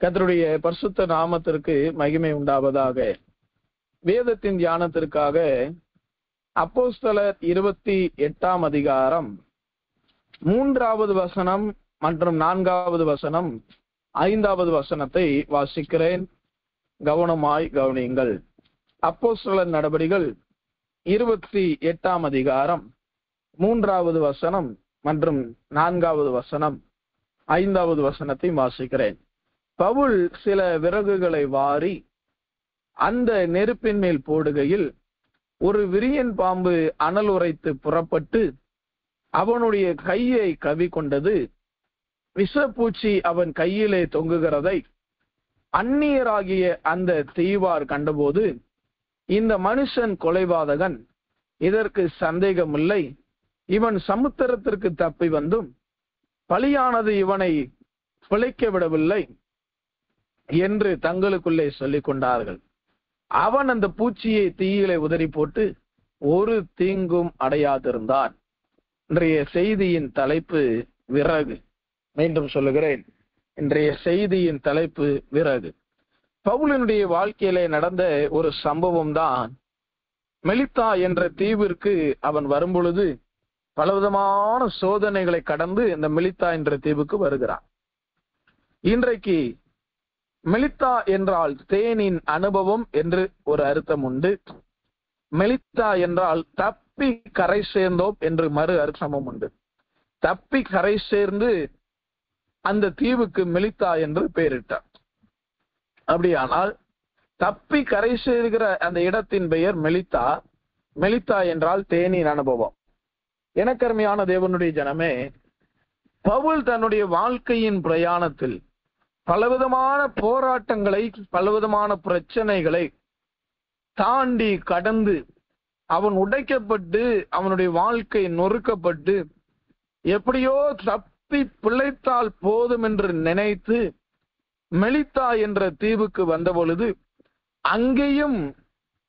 கர்த்தருடைய பரிசுத்த நாமத்திற்கு மகிமை உண்டாவதாக. வேதத்தின் தியானத்திற்காக அப்போஸ்தலர் 28 அதிகாரம் 3வது வசனம் மற்றும் 4வது வசனம் 5வது வசனத்தை வாசிக்கிறேன். கவனமாய் கவனியுங்கள். அப்போஸ்தலர் நடபடிகள் 28 அதிகாரம் 3வது வசனம் மற்றும் 4வது வசனம் 5வது வசனத்தை வாசிக்கிறேன். பவுல் சில விறகுகளை வாரி அந்த நெருப்பின் மேல் போடுகையில் ஒரு விரியன் பாம்பு அனல் உரைத்து புறப்பட்டு அவனுடைய கையை கவி கொண்டது. விஷப்பூச்சி அவன் கையிலே தொங்குகிறதை அந்நியராகிய அந்த தீவார் கண்டபோது, இந்த மனுஷன் கொலைபாதகன், இதற்கு சந்தேகமில்லை, இவன் சமுத்திரத்திற்கு தப்பி வந்தும் பலியானது இவனை பிழைக்க விடவில்லை என்று தங்களுக்குள்ளே சொல்லிக் கொண்டார்கள். அவன் அந்த பூச்சியை தீயிலே உதறி போட்டு ஒரு தீங்கும் அடையாதிருந்தான். இன்றைய செய்தியின் தலைப்பு விறகு. மீண்டும் சொல்லுகிறேன், இன்றைய செய்தியின் தலைப்பு விறகு. பவுலினுடைய வாழ்க்கையிலே நடந்த ஒரு சம்பவம் தான். மெலித்தா என்ற தீவிற்கு அவன் வரும்பொழுது பலவிதமான சோதனைகளை கடந்து இந்த மெலித்தா என்ற தீவுக்கு வருகிறான். இன்றைக்கு மெலித்தா என்றால் தேனின் அனுபவம் என்று ஒரு அர்த்தம் உண்டு. மெலித்தா என்றால் தப்பி கரை சேர்ந்தோம் என்று மறு அர்த்தமும் உண்டு. தப்பி கரை சேர்ந்து அந்த தீவுக்கு மெலித்தா என்று பெயரிட்டார். அப்படியானால் தப்பி கரை சேர்கிற அந்த இடத்தின் பெயர் மெலித்தா. மெலித்தா என்றால் தேனின் அனுபவம். எனக்கருமையான தேவனுடைய ஜனமே, பவுல் தன்னுடைய வாழ்க்கையின் பிரயாணத்தில் பலவிதமான போராட்டங்களை, பலவிதமான பிரச்சனைகளை தாண்டி கடந்து அவன் உடைக்கப்பட்டு அவனுடைய வாழ்க்கை நொறுக்கப்பட்டு எப்படியோ தப்பி பிழைத்தால் போதும் என்று நினைத்து மெலித்தா என்ற தீவுக்கு வந்த பொழுது அங்கேயும்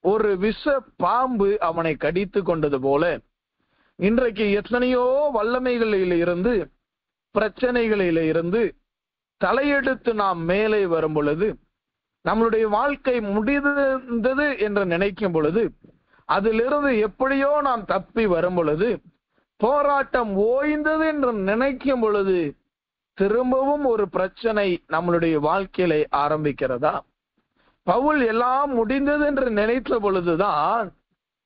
ஒரு விஷ பாம்பு அவனை கடித்து கொண்டது போல, இன்றைக்கு எத்தனையோ வல்லமைகளில் இருந்து, பிரச்சனைகளில இருந்து தலையெடுத்து நாம் மேலே வரும் பொழுது, நம்மளுடைய வாழ்க்கை முடிந்தது என்று நினைக்கும் பொழுது, அதிலிருந்து எப்படியோ நாம் தப்பி வரும் பொழுது, போராட்டம் ஓய்ந்தது என்று நினைக்கும் பொழுது திரும்பவும் ஒரு பிரச்சனை நம்மளுடைய வாழ்க்கையில ஆரம்பிக்கிறதா? பவுல் எல்லாம் முடிந்தது என்று நினைத்த பொழுதுதான்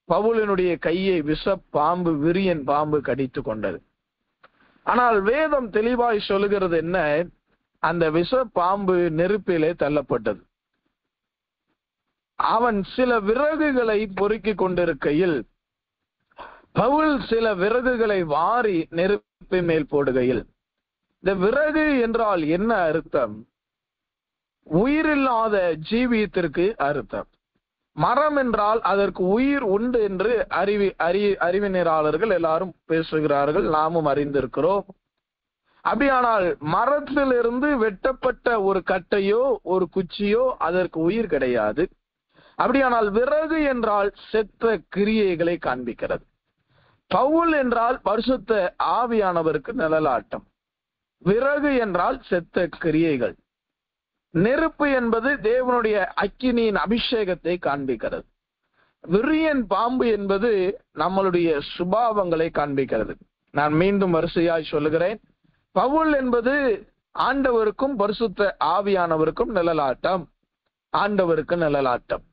பவுலினுடைய கையை விஷ பாம்பு, விரியன் பாம்பு கடித்து கொண்டது. ஆனால் வேதம் தெளிவாய் சொல்லுகிறது என்ன? அந்த விஷ பாம்பு நெருப்பிலே தள்ளப்பட்டது. அவன் சில விறகுகளை பொறுக்கி கொண்டிருக்கையில், பவுல் சில விறகுகளை வாரி நெருப்பை மேல் போடுகையில், இந்த விறகு என்றால் என்ன அர்த்தம்? உயிரில்லாத ஜீவியத்திற்கு அர்த்தம். மரம் என்றால் அதற்கு உயிர் உண்டு என்று அறிவியலாளர்கள் எல்லாரும் பேசுகிறார்கள், நாமும் அறிந்திருக்கிறோம். அப்படியானால் மரத்திலிருந்து வெட்டப்பட்ட ஒரு கட்டையோ ஒரு குச்சியோ அதற்கு உயிர் கிடையாது. அப்படியானால் விறகு என்றால் செத்த கிரியைகளை காண்பிக்கிறது. பவுல் என்றால் பரிசுத்த ஆவியானவருக்கு நிழலாட்டம். விறகு என்றால் செத்த கிரியைகள். நெருப்பு என்பது தேவனுடைய அக்கினியின் அபிஷேகத்தை காண்பிக்கிறது. விரியன் பாம்பு என்பது நம்மளுடைய சுபாவங்களை காண்பிக்கிறது. நான் மீண்டும் வரிசையாய் சொல்லுகிறேன். பவுல் என்பது ஆண்டவருக்கும் பரிசுத்த ஆவியானவருக்கும் நிழலாட்டம். ஆண்டவருக்கு நிழலாட்டம்.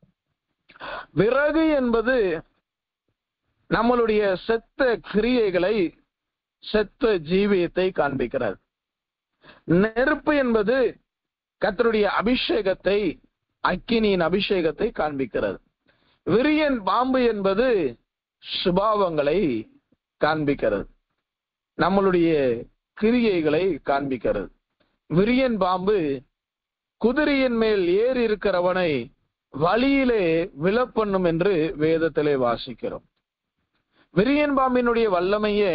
விறகு என்பது நம்மளுடைய செத்த கிரியைகளை, செத்த ஜீவியத்தை காண்பிக்கிறது. நெருப்பு என்பது கர்த்தருடைய அபிஷேகத்தை, அக்கினியின் அபிஷேகத்தை காண்பிக்கிறது. விரியன் பாம்பு என்பது சுபாவங்களை காண்பிக்கிறது, நம்மளுடைய கிரியைகளை காண்பிக்கிறது. விரியன் பாம்பு குதிரையின் மேல் ஏறி இருக்கிறவனை வழியிலே விழப்பண்ணும் என்று வேதத்திலே வாசிக்கிறோம். விரியன் பாம்பினுடைய வல்லமையே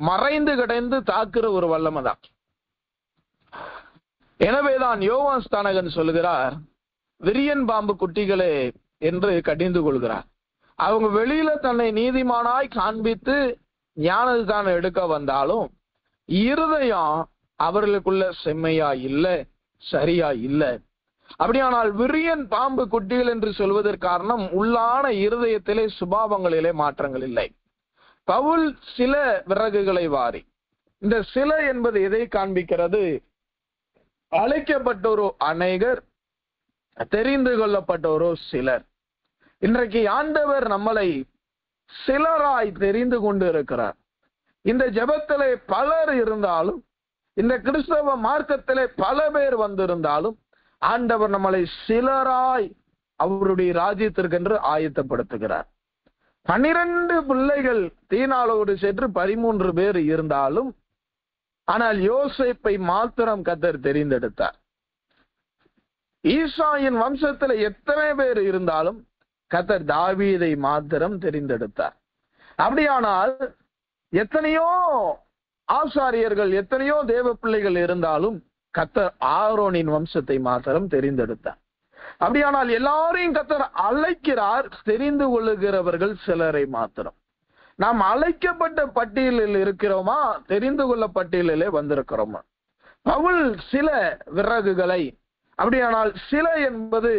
மறைந்து கிடந்து தாக்குற ஒரு வல்லமை தான். எனவேதான் யோவான் ஸ்நானகன் சொல்லுகிறார், விரியன் பாம்பு குட்டிகளே என்று கடிந்து கொள்கிறார். அவங்க வெளியில தன்னை நீதிமானாய் காண்பித்து ஞானஸ்தானம் எடுக்க வந்தாலும் இருதயம் அவர்களுக்குள்ள செம்மையா இல்லை. சரியா இல்லை. அப்படியானால் விரியன் பாம்பு குட்டிகள் என்று சொல்வதற்கு காரணம் உள்ளான இருதயத்திலே சுபாவங்களிலே மாற்றங்கள் இல்லை. பவுல் சில விறகுகளை வாரி, இந்த சில என்பது எதை காண்பிக்கிறது? அழைக்கப்பட்டோரோ அநேகர், தெரிந்து கொள்ளப்பட்டோரோ சிலர். இன்றைக்கு ஆண்டவர் நம்மளை சிலராய் தெரிந்து கொண்டு இருக்கிறார். இந்த ஜெபத்திலே பலர் இருந்தாலும், இந்த கிறிஸ்தவ மார்க்கத்திலே பல பேர் வந்திருந்தாலும், ஆண்டவர் நம்மளை சிலராய் அவருடைய ராஜ்யத்திற்கென்று ஆயத்தப்படுத்துகிறார். 12 பிள்ளைகள் தீனாளோடு சென்று 13 பேர் இருந்தாலும், ஆனால் யோசேப்பை மாத்திரம் கர்த்தர் தெரிந்தெடுத்தார். ஈசாயின் வம்சத்துல எத்தனை பேர் இருந்தாலும் கர்த்தர் தாவீதை மாத்திரம் தெரிந்தெடுத்தார். அப்படியானால் எத்தனையோ ஆசாரியர்கள், எத்தனையோ தேவ பிள்ளைகள் இருந்தாலும் கர்த்தர் ஆரோனின் வம்சத்தை மாத்திரம் தெரிந்தெடுத்தார். அப்படியானால் எல்லாரையும் கர்த்தர் அழைக்கிறார், தெரிந்து கொள்ளுகிறவர்கள் சிலரை மாத்திரம். நாம் அழைக்கப்பட்ட பட்டியலில் இருக்கிறோமா, தெரிந்து கொள்ள பட்டியலிலே வந்திருக்கிறோமா? பவுல் சில விறகுகளை, அப்படியானால் சில என்பது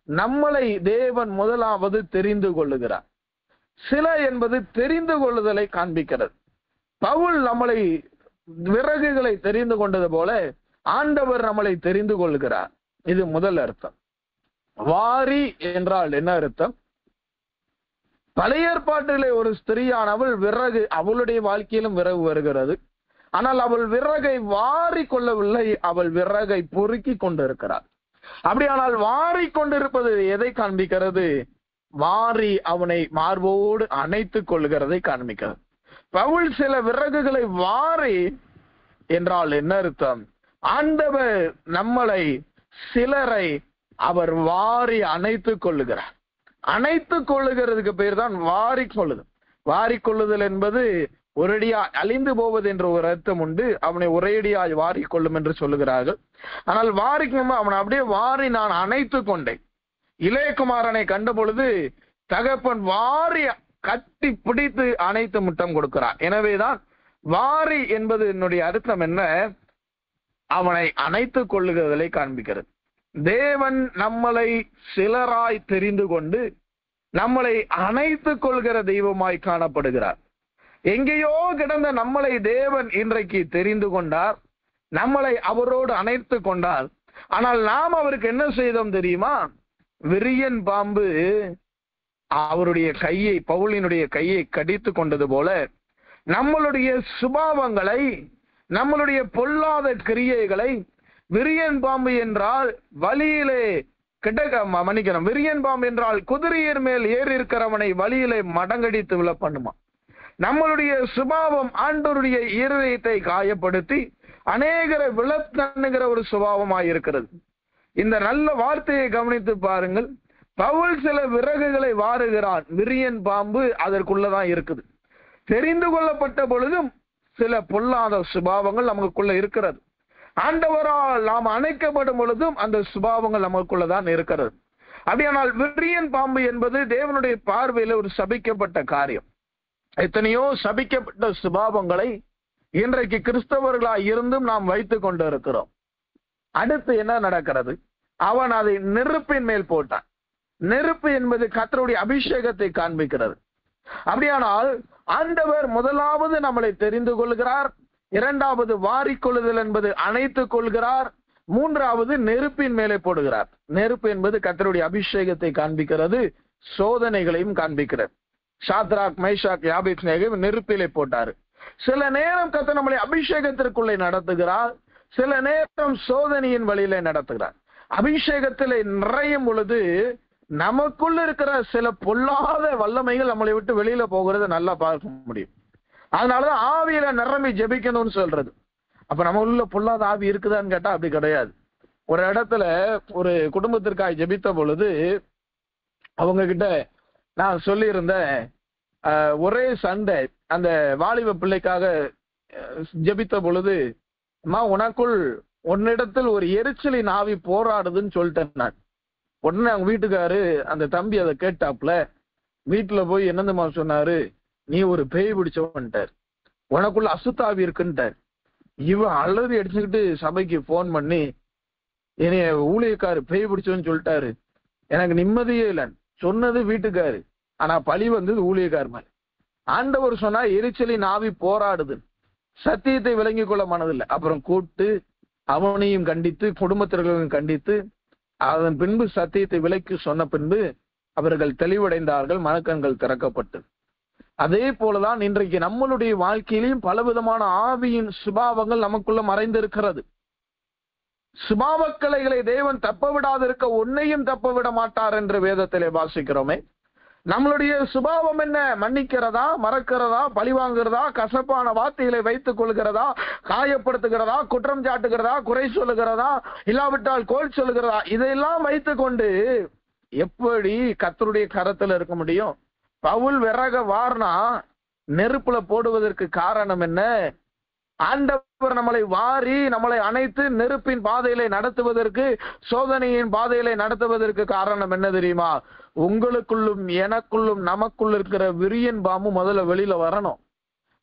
நம்மளை தேவன் முதலாவது தெரிந்து கொள்ளுகிறார். சில என்பது தெரிந்து கொள்ளுதலை காண்பிக்கிறது. பவுல் நம்மளை விறகுகளை தெரிந்து கொண்டது போல ஆண்டவர் நம்மளை தெரிந்து கொள்கிறார். இது முதல் அர்த்தம். வாரி என்றால் என்ன அர்த்தம்? பழைய ஏற்பாட்டிலே ஒரு ஸ்திரீயானவள் விறகு, அவளுடைய வாழ்க்கையிலும் விறகு வருகிறது. ஆனால் அவள் விறகை வாரி கொள்ளவில்லை, அவள் விறகை பொறுக்கி கொண்டிருக்கிறார். அப்படியானால் வாரி கொண்டிருப்பது எதை காண்பிக்கிறது? வாரி அவனை மார்போடு அணைத்துக் கொள்கிறதை காண்பிக்கிறது. பவுல் சில விறகுகளை வாரி என்றால் என்ன அர்த்தம்? ஆண்டவர் நம்மளை சிலரை அவர் வாரி அணைத்துக் கொள்ளுகிறார். அணைத்துக் கொள்ளுகிறதுக்கு பேர் தான் வாரி கொள்ளுதல். வாரி கொள்ளுதல் என்பது ஒரேடியா அழிந்து போவது என்ற ஒரு அர்த்தம் உண்டு. அவனை ஒரேடியாய் வாரி கொள்ளும் என்று சொல்லுகிறார்கள். ஆனால் வாரிக்கும் அவனை அப்படியே வாரி நான் அணைத்துக் கொண்டேன். இளையகுமாரனை கண்ட பொழுது தகப்பன் வாரி கட்டி பிடித்து அணைத்து முத்தம் கொடுக்கிறார். எனவேதான் வாரி என்பது என்னுடைய அர்த்தம் என்ன? அவனை அணைத்துக் கொள்ளுகிறதை காண்பிக்கிறது. தேவன் நம்மளை சிலராய் தெரிந்து கொண்டு நம்மளை அணைத்துக் கொள்கிற தெய்வமாய் காணப்படுகிறார். எங்கேயோ கிடந்த நம்மளை தேவன் இன்றைக்கு தெரிந்து கொண்டார், நம்மளை அவரோடு அணைத்து கொண்டார். ஆனால் நாம் அவருக்கு என்ன செய்தோம் தெரியுமா? விரியன் பாம்பு அவருடைய கையை, பவுலினுடைய கையை கடித்து கொண்டது போல நம்மளுடைய சுபாவங்களை, நம்மளுடைய பொல்லாத கிரியைகளை, விரியன் பாம்பு என்றால் வழியிலே மன்னிக்கணும், விரியன் பாம்பு என்றால் குதிரையர் மேல் ஏறி இருக்கிறவனை வழியிலே மடங்கடித்து விழ பண்ணுமா. நம்மளுடைய சுபாவம் ஆண்டவருடைய இருதயத்தை காயப்படுத்தி அநேகரை விழத்தண்ணுகிற ஒரு சுபாவமாய் இருக்கிறது. இந்த நல்ல வார்த்தையை கவனித்து பாருங்கள். பவுல் சில விறகுகளை வாருகிறான், விரியன் பாம்பு அதற்குள்ளதான் இருக்குது. தெரிந்து கொள்ளப்பட்ட பொழுதும் சில பொல்லாத சுபாவங்கள் நமக்குள்ள இருக்கிறது. ஆண்டவரால் நாம் அணைக்கப்படும் பொழுதும் அந்த சுபாவங்கள் நமக்குள்ளதான் இருக்கிறது. அப்படியானால் விரியன் பாம்பு என்பது தேவனுடைய பார்வையில ஒரு சபிக்கப்பட்ட காரியம். எத்தனையோ சபிக்கப்பட்ட சுபாவங்களை இன்றைக்கு கிறிஸ்தவர்களாய் இருந்தும் நாம் வைத்துக் கொண்டு இருக்கிறோம். அடுத்து என்ன நடக்கிறது? அவன் அதை நெருப்பின் மேல் போட்டான். நெருப்பு என்பது கர்த்தருடைய அபிஷேகத்தை காண்பிக்கிறது. அப்படியானால் ஆண்டவர் முதலாவது நம்மளை தெரிந்து கொள்கிறார், இரண்டாவது வாரிக்கொள்ளுதல் என்பது அணைத்துக் கொள்கிறார், மூன்றாவது நெருப்பின் மேலே போடுகிறார். நெருப்பு என்பது கர்த்தருடைய அபிஷேகத்தை காண்பிக்கிறது, சோதனைகளையும் காண்பிக்கிறது. சாத்ராக், மேஷாக், யாபேத்நேகோ நெருப்பிலே போட்டாரு. சில நேரம் கர்த்தர் நம்மளை அபிஷேகத்திற்குள்ளே நடத்துகிறார், சில நேரம் சோதனையின் வழியிலே நடத்துகிறார். அபிஷேகத்திலே நிறையும் பொழுது நமக்குள்ள இருக்கிற சில பொல்லாத வல்லமைகள் நம்மளை விட்டு வெளியில போகிறத நல்லா பார்க்க முடியும். அதனாலதான் ஆவியில நிரம்பி ஜெபிக்கணும்னு சொல்றது. அப்ப நம்ம உள்ள பொல்லாத ஆவி இருக்குதான்னு கேட்டா அப்படி கிடையாது. ஒரு இடத்துல ஒரு குடும்பத்திற்காக ஜெபித்த பொழுது அவங்க கிட்ட நான் சொல்லியிருந்தேன், ஒரே சண்டை அந்த வாலிப பிள்ளைக்காக ஜெபித்த பொழுது, அம்மா உனக்குள் உன்னிடத்தில் ஒரு எரிச்சலின் ஆவி போராடுதுன்னு சொல்லிட்டேன் நான். உடனே அவங்க வீட்டுக்காரு அந்த தம்பி அதை கேட்டாப்புல வீட்டுல போய் என்னதுமா சொன்னாரு, நீ ஒரு பேய் பிடிச்சவன்ட்டார், உனக்குள்ள அசுத்தாவி இருக்குன்ட்டார். இவன் அலறி அடிச்சுக்கிட்டு சபைக்கு போன் பண்ணி, என்னைய ஊழியக்காரு பேய் பிடிச்சோன்னு சொல்லிட்டாரு, எனக்கு நிம்மதியே இல்லை. சொன்னது வீட்டுக்காரு, ஆனா பழி வந்தது ஊழியக்காரு மேல. ஆண்டவர் சொன்னா எரிச்சலின் ஆவி போராடுது, சத்தியத்தை விளங்கிக் கொள்ள மனதில்லை. அப்புறம் கூட்டு அவனையும் கண்டித்து குடும்பத்தினர்களையும் கண்டித்து அதன் பின்பு சத்தியத்தை விலக்கி சொன்ன பின்பு அவர்கள் தெளிவடைந்தார்கள், மனக்கண்கள் திறக்கப்பட்டு. அதே போலதான் இன்றைக்கு நம்மளுடைய வாழ்க்கையிலையும் பலவிதமான ஆவியின் சுபாவங்கள் நமக்குள்ள மறைந்திருக்கிறது. சுபாவக்கலைகளை தேவன் தப்ப விடாதிருக்க உன்னையும் தப்ப விட மாட்டார் என்று வேதத்திலே வாசிக்கிறோமே. நம்மளுடைய சுபாவம் என்ன? மன்னிக்கிறதா, மறக்கிறதா, பழிவாங்குறதா, கசப்பான வார்த்தைகளை வைத்துக் கொள்கிறதா, காயப்படுத்துகிறதா, குற்றம் சாட்டுகிறதா, குறை சொல்லுகிறதா, இல்லாவிட்டால் கோல் சொல்லுகிறதா, இதையெல்லாம் வைத்துக் கொண்டு எப்படி கர்த்தருடைய கரத்துல இருக்க முடியும்? பவுல் விறக வார்னா நெருப்புல போடுவதற்கு காரணம் என்ன? ஆண்டவர் நம்மளை வாரி நம்மளை அணைத்து நெருப்பின் பாதையிலே நடத்துவதற்கு, சோதனையின் பாதையிலே நடத்துவதற்கு காரணம் என்ன தெரியுமா? உங்களுக்குள்ளும் எனக்குள்ளும் நமக்குள்ள இருக்கிற விரியன் பாம்பு முதல்ல வெளியில வரணும்.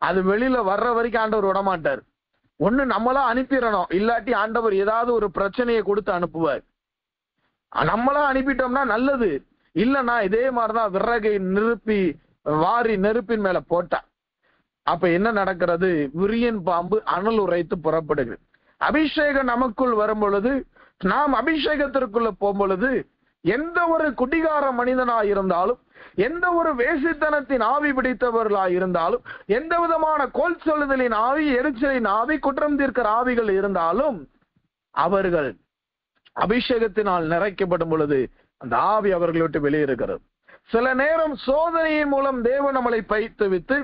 அது வெளியில வர்ற வரைக்கும் ஆண்டவர் விடமாட்டார். ஒண்ணு நம்மளா அனுப்பிடணும், இல்லாட்டி ஆண்டவர் ஏதாவது ஒரு பிரச்சனையை கொடுத்து அனுப்புவார். நம்மளா அனுப்பிட்டோம்னா நல்லது, இல்லைன்னா இதே மாதிரிதான் விறகை நிறுப்பி வாரி நெருப்பின் மேல போட்டா அப்ப என்ன நடக்கிறது? விரியன் பாம்பு அனல் உரைத்து புறப்படுகிறது. அபிஷேகம் நமக்குள் வரும் பொழுது, நாம் அபிஷேகத்திற்குள்ள போகும் பொழுது, எந்த ஒரு குடிகார மனிதனா இருந்தாலும், எந்த ஒரு வேசித்தனத்தின் ஆவி பிடித்தவர்களா இருந்தாலும், எந்த விதமான கோல் சொல்லுதலின் ஆவி, எரிச்சலின் ஆவி, குற்றம் தீர்க்கிற ஆவிகள் இருந்தாலும், அவர்கள் அபிஷேகத்தினால் நிறைக்கப்படும் பொழுது அந்த ஆவி அவர்களை விட்டு வெளியேறுகிறது. சில நேரம் சோதனையின் மூலம் தேவன் நம்மளை பயிற்றுவித்து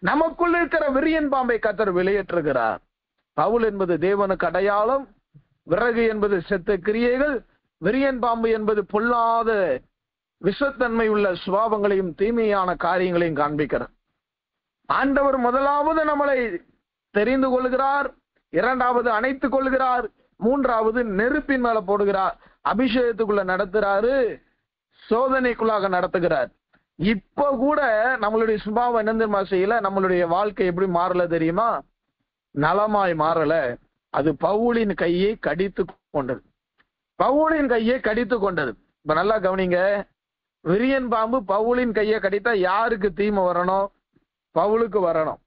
நமக்குள் இருக்கிற விரியன் பாம்பை கர்த்தர் வெளியேற்றுகிறார். பவுல் என்பது தேவனுக்கு அடையாளம், விறகு என்பது செத்த கிரியைகள், விரியன் பாம்பு என்பது பொல்லாத விஷத்தன்மை உள்ள சுபாவங்களையும் தீமையான காரியங்களையும் காண்பிக்கிறார். ஆண்டவர் முதலாவது நம்மளை தெரிந்து கொள்கிறார், இரண்டாவது அணைத்துக் கொள்கிறார், மூன்றாவது நெருப்பின் மேல போடுகிறார், அபிஷேகத்துக்குள்ள நடத்துறாரு, சோதனைக்குள்ளாக நடத்துகிறார். இப்ப கூட நம்மளுடைய சுபாவம் என்ன செய்யல, நம்மளுடைய வாழ்க்கை எப்படி மாறல தெரியுமா? நலமாய் மாறல. அது பவுலின் கையை கடித்து கொண்டது. பவுலின் கையை கடித்து கொண்டது. இப்ப நல்லா கவனிங்க, விரியன் பாம்பு பவுலின் கையை கடித்தா யாருக்கு தீமை வரணும்? பவுலுக்கு வரணும்.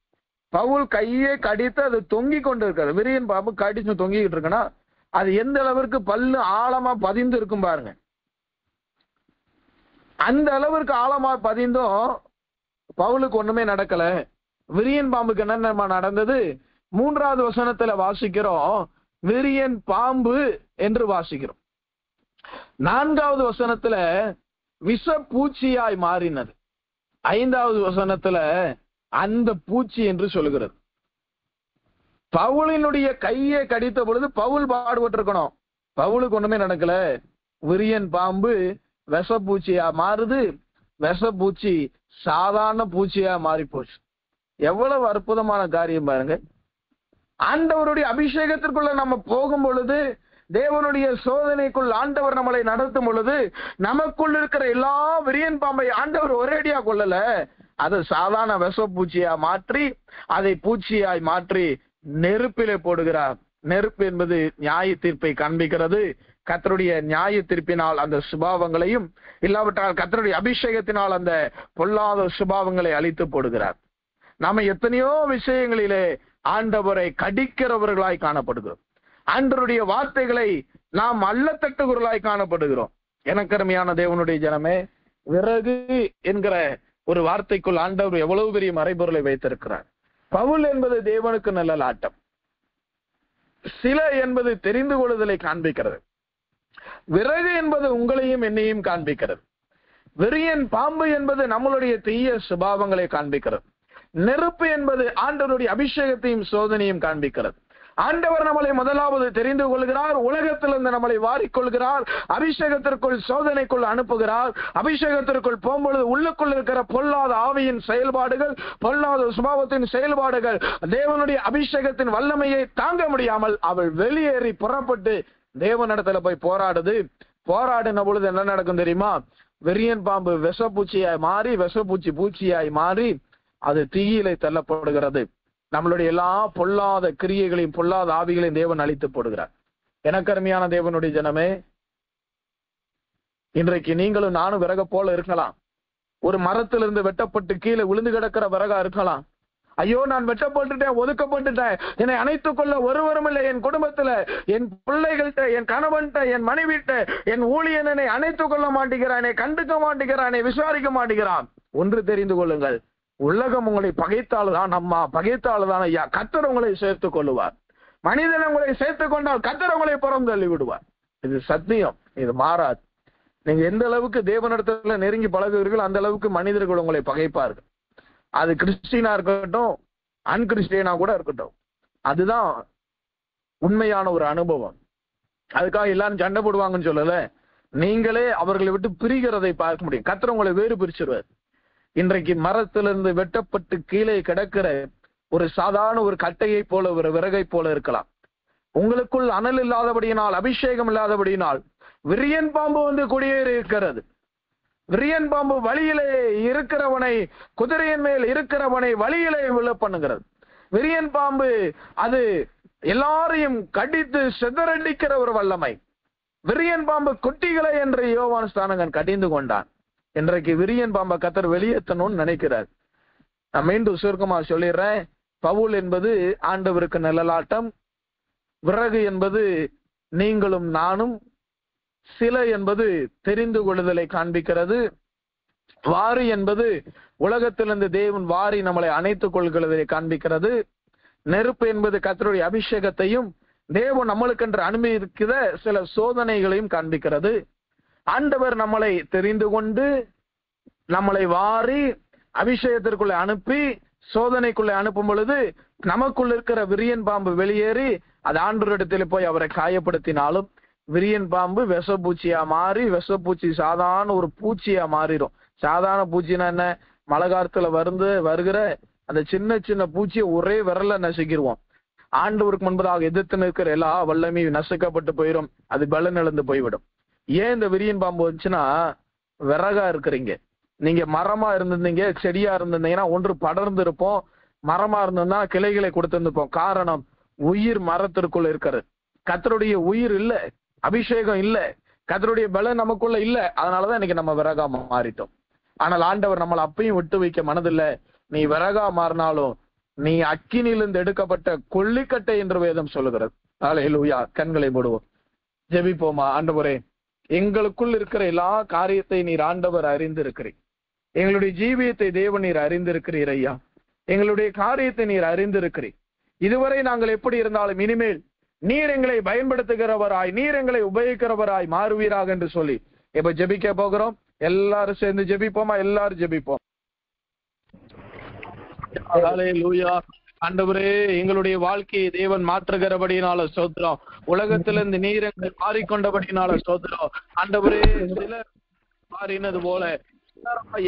பவுல் கையை கடித்து அது தொங்கி கொண்டு இருக்காது. விரியன் பாம்பு கடிச்சு தொங்கிக்கிட்டு இருக்குன்னா அது எந்த அளவிற்கு பல்லு ஆழமா பதிந்து இருக்கும் பாருங்க. அந்த அளவிற்கு ஆழமா பதிந்தும் பவுலுக்கு ஒண்ணுமே நடக்கல. விரியன் பாம்புக்கு என்ன நடந்தது? 3வது வசனத்துல வாசிக்கிறோம், விரியன் பாம்பு என்று வாசிக்கிறோம். 4வது வசனத்துல விஷ பூச்சியாய் மாறினது. 5வது வசனத்துல அந்த பூச்சி என்று சொல்லுகிறது. பவுலினுடைய கையை கடித்த பொழுது பவுல் பாடுபட்டிருக்கணும், பவுலுக்கு ஒண்ணுமே நடக்கல. விரியன் பாம்பு விஷப்பூச்சியா மாறுது, விஷப்பூச்சி சாதாரண பூச்சியா மாறி போச்சு. எவ்வளவு அற்புதமான காரியம் பாருங்க. ஆண்டவருடைய அபிஷேகத்திற்குள்ள நம்ம போகும் பொழுது, தேவனுடைய சோதனைக்குள் ஆண்டவர் நம்மளை நடத்தும் பொழுது, நமக்குள் இருக்கிற எல்லா விரியன் பாம்பை ஆண்டவர் ஒரேடியா கொள்ளல, அதை சாதாரண விஷப்பூச்சியா மாற்றி, அதை பூச்சியாய் மாற்றி நெருப்பிலே போடுகிறார். நெருப்பு என்பது நியாய தீர்ப்பை காண்பிக்கிறது. கர்த்தருடைய நியாய தீர்ப்பினால் அந்த சுபாவங்களையும், இல்லாவிட்டால் கர்த்தருடைய அபிஷேகத்தினால் அந்த பொல்லாத சுபாவங்களை அழித்து போடுகிறார். நாம எத்தனையோ விஷயங்களிலே ஆண்டவரை கடிக்கிறவர்களாய் காணப்படுகிறோம். ஆண்டவருடைய வார்த்தைகளை நாம் அல்லத்தட்டுகிறவர்களாய் காணப்படுகிறோம். எனக்கருமையான தேவனுடைய ஜனமே, விறகு என்கிற ஒரு வார்த்தைக்குள் ஆண்டவர் எவ்வளவு பெரிய மறைபொருளை வைத்திருக்கிறார். பவுல் என்பது தேவனுக்கு நல்ல நாட்டம். சில என்பது தெரிந்து கொள்ளுதலை காண்பிக்கிறது. விறகு என்பது உங்களையும் என்னையும் காண்பிக்கிறது. விரியன் பாம்பு என்பது நம்மளுடைய தீய சுபாவங்களை காண்பிக்கிறது. நெருப்பு என்பது ஆண்டவருடைய அபிஷேகத்தையும் சோதனையும் காண்பிக்கிறது. ஆண்டவர் நம்மளை முதலாவது தெரிந்து கொள்கிறார், உலகத்திலிருந்து நம்மளை வாரிக்கொள்கிறார், அபிஷேகத்திற்குள் சோதனைக்குள் அனுப்புகிறார். அபிஷேகத்திற்குள் போகும்பொழுது உள்ளுக்குள் இருக்கிற பொல்லாத ஆவியின் செயல்பாடுகள், பொல்லாத சுபாவத்தின் செயல்பாடுகள், தேவனுடைய அபிஷேகத்தின் வல்லமையை தாங்க முடியாமல் அவள் வெளியேறி புறப்பட்டு தேவனிடத்துல போய் போராடுது. போராடின பொழுது என்ன நடக்கும் தெரியுமா? வெறியன் பாம்பு விஷப்பூச்சியாய் மாறி, விஷப்பூச்சி பூச்சியாய் மாறி அது தீயிலே தள்ளப்படுகிறது. நம்மளுடைய எல்லா பொல்லாத கிரியைகளையும் பொல்லாத ஆவிகளையும் தேவன் அழித்து போடுகிறார். எனக்கு அருமையான தேவனுடைய ஜனமே, இன்றைக்கு நீங்களும் நானும் விறக போல இருக்கலாம். ஒரு மரத்திலிருந்து வெட்டப்பட்டு கீழே விழுந்து கிடக்கிற விறகா இருக்கலாம். ஐயோ, நான் வெட்டப்பட்டுட்டேன், ஒதுக்கப்பட்டுட்டேன், என்னை அணைத்துக் கொள்ள ஒருவரும் இல்லை. என் குடும்பத்துல, என் பிள்ளைகள்கிட்ட, என் கணவன்கிட்ட, என் மனைவிட்ட, என் ஊழியன் என்னை அணைத்துக் கொள்ள மாட்டேங்கிறான், என்னை கண்டுக்க மாட்டேங்கிறான், என்னை விசாரிக்க மாட்டேங்கிறான். ஒன்று தெரிந்து கொள்ளுங்கள், உலகம் உங்களை பகைத்தால்தான் அம்மா, பகைத்தால்தான் ஐயா, கர்த்தர் உங்களை சேர்த்துக் கொள்ளுவார். மனிதன் உங்களை சேர்த்துக் கொண்டால் கர்த்தர் உங்களை புறம் தள்ளி விடுவார். இது சத்தியம், இது மாறாது. நீங்க எந்த அளவுக்கு தேவனிடத்துல நெருங்கி பழகுவீர்கள் அந்த அளவுக்கு மனிதர்கள் உங்களை பகைப்பார்கள். அது கிறிஸ்டினா இருக்கட்டும், அன்கிறிஸ்டியனா கூட இருக்கட்டும். அதுதான் உண்மையான ஒரு அனுபவம். அதுக்காக எல்லாரும் சண்டை போடுவாங்கன்னு சொல்லல, நீங்களே அவர்களை விட்டு பிரிகிறதை பார்க்க முடியும். கர்த்தர் உங்களை வேறு பிரிச்சிருவார். இன்றைக்கு மரத்திலிருந்து வெட்டப்பட்டு கீழே கிடக்கிற ஒரு சாதாரண ஒரு கட்டையை போல, ஒரு விறகை போல இருக்கலாம். உங்களுக்குள் அனல் இல்லாதபடியினால், அபிஷேகம் இல்லாதபடியினால் விரியன் பாம்பு வந்து குடியேறி இருக்கிறது. விரியன் பாம்பு வழியிலே இருக்கிறவனை, குதிரையின் மேல் இருக்கிறவனை வழியிலே விழ பண்ணுகிறது. விரியன் பாம்பு அது எல்லாரையும் கடித்து சிதறடிக்கிற ஒரு வல்லமை. விரியன் பாம்பு குட்டிகளை என்று யோவான் ஸ்நானகன் கடிந்து கொண்டான். இன்றைக்கு விரியன் பாம்பை கர்த்தர் வெளியேற்றணும்னு நினைக்கிறார். நான் மீண்டும் சுருக்கமா சொல்லிடுறேன். பவுல் என்பது ஆண்டவருக்கு நிழலாட்டம், விறகு என்பது நீங்களும் நானும், சிலை என்பது தெரிந்து கொள்ளுதலை காண்பிக்கிறது, வாரி என்பது உலகத்திலிருந்து தேவன் வாரி நம்மளை அணைத்துக் கொள்கிறதை காண்பிக்கிறது, நெருப்பு என்பது கர்த்தருடைய அபிஷேகத்தையும் தேவன் நம்மளுக்கென்று அனுமதிக்கிற சில சோதனைகளையும் காண்பிக்கிறது. ஆண்டவர் நம்மளை தெரிந்து கொண்டு நம்மளை வாரி அபிஷேகத்திற்குள்ளே அனுப்பி சோதனைக்குள்ளே அனுப்பும் பொழுது நமக்குள்ள இருக்கிற விரியன் பாம்பு வெளியேறி அது ஆண்டவரிடத்தில் போய் அவரை காயப்படுத்தினாலும் விரியன் பாம்பு விஷப்பூச்சியா மாறி, விஷப்பூச்சி சாதாரண ஒரு பூச்சியா மாறிடும். சாதாரண பூச்சினா என்ன, மழை காலத்துல வருகிற அந்த சின்ன சின்ன பூச்சியை ஒரே விரல்ல நசுக்கிடுவோம். ஆண்டவருக்கு முன்பதாக எதிர்த்து நிற்கிற எல்லா வல்லமையும் நசுக்கப்பட்டு போயிடும், அது பலன் இழந்து போய்விடும். ஏன் இந்த விரியன் பாம்பு வந்துச்சுன்னா, விறகா இருக்கிறீங்க நீங்க, மரமா இருந்திருந்தீங்க, செடியா இருந்திருந்தீங்கன்னா ஒன்று படர்ந்து இருப்போம், மரமா இருந்ததுன்னா கிளைகளை கொடுத்திருந்துப்போம். காரணம், உயிர் மரத்திற்குள்ள இருக்கிறது. கர்த்தருடைய உயிர் இல்ல, அபிஷேகம் இல்ல, கர்த்தருடைய பலன் நமக்குள்ள இல்ல. அதனாலதான் இன்னைக்கு நம்ம விறகா மாறிட்டோம். ஆனால் ஆண்டவர் நம்மளை அப்பையும் விட்டு வைக்க மனதில்லை. நீ விறகா மாறினாலும் நீ அக்கினியிலிருந்து எடுக்கப்பட்ட கொள்ளிக்கட்டை என்று வேதம் சொல்லுகிறது. ஹல்லேலூயா. கண்களை மூடுவோம், ஜெபிப்போமா. ஆண்டவரே, எங்களுக்குள் இருக்கிற எல்லா காரியத்தை நீர் ஆண்டவர் அறிந்திருக்கிறீர். எங்களுடைய ஜீவியத்தை தேவன் நீர் அறிந்திருக்கிறீர் ஐயா. எங்களுடைய காரியத்தை நீர் அறிந்திருக்கிறீர். இதுவரை நாங்கள் எப்படி இருந்தாலும் இனிமேல் நீர் எங்களை பயன்படுத்துகிறவராய், நீர் எங்களை உபயோகிக்கிறவராய் மாறுவீராக என்று சொல்லி இப்ப ஜெபிக்க போகிறோம். எல்லாரும் சேர்ந்து ஜெபிப்போமா? எல்லாரும் ஜெபிப்போம். ஹல்லேலூயா. ஆண்டவரே, எங்களுடைய வாழ்க்கையை தேவன் மாற்றுகிறபடினால ஸ்தோத்திரம். உலகத்திலிருந்து நீர் எங்களை மாறிக்கொண்டபடினால ஸ்தோத்திரம். ஆண்டவரே, சிலர் மாறினது போல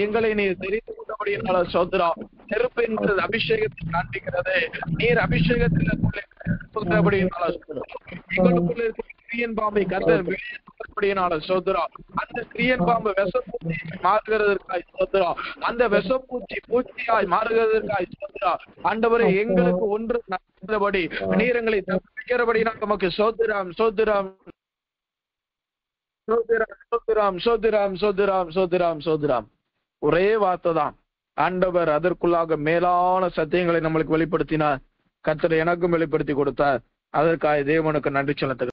எங்களை நீர் தெரிந்து கொண்டபடினால ஸ்தோத்திரம். நெருப்பு என்பது அபிஷேகத்தை காண்பிக்கிறது. நீர் அபிஷேகத்தில் எங்களுக்குள்ள இருக்கிற கிரியன் பாம்பை கர்த்தர் வெளியேற்றபடியினால ஸ்தோத்திரம். அந்த கிரியன் பாம்பு விஷப்பூச்சி மாறுகிறதற்காய் ஸ்தோத்திரம். அந்த விஷப்பூச்சி பூச்சியாய் மாறுகிறதற்காய் ஸ்தோத்திரம். ஆண்டவரே, எங்களுக்கு ஒன்று நடந்தபடி நீர் எங்களை தப்பிக்கிறபடினால் நமக்கு ஸ்தோத்திரம், ஸ்தோத்திரம், ஸ்தோத்திரம், ஸ்தோத்திரம், ஸ்தோத்திரம், ஸ்தோத்திரம், ஸ்தோத்திரம், ஸ்தோத்திரம். ஒரே வார்த்தை தான். ஆண்டவர் அதற்குள்ளாக மேலான சத்தியங்களை நம்மளுக்கு வெளிப்படுத்தினார். கர்த்தர் எனக்கும் வெளிப்படுத்தி கொடுத்தார். அதற்காக தேவனுக்கு நன்றி செலுத்துகிறேன்.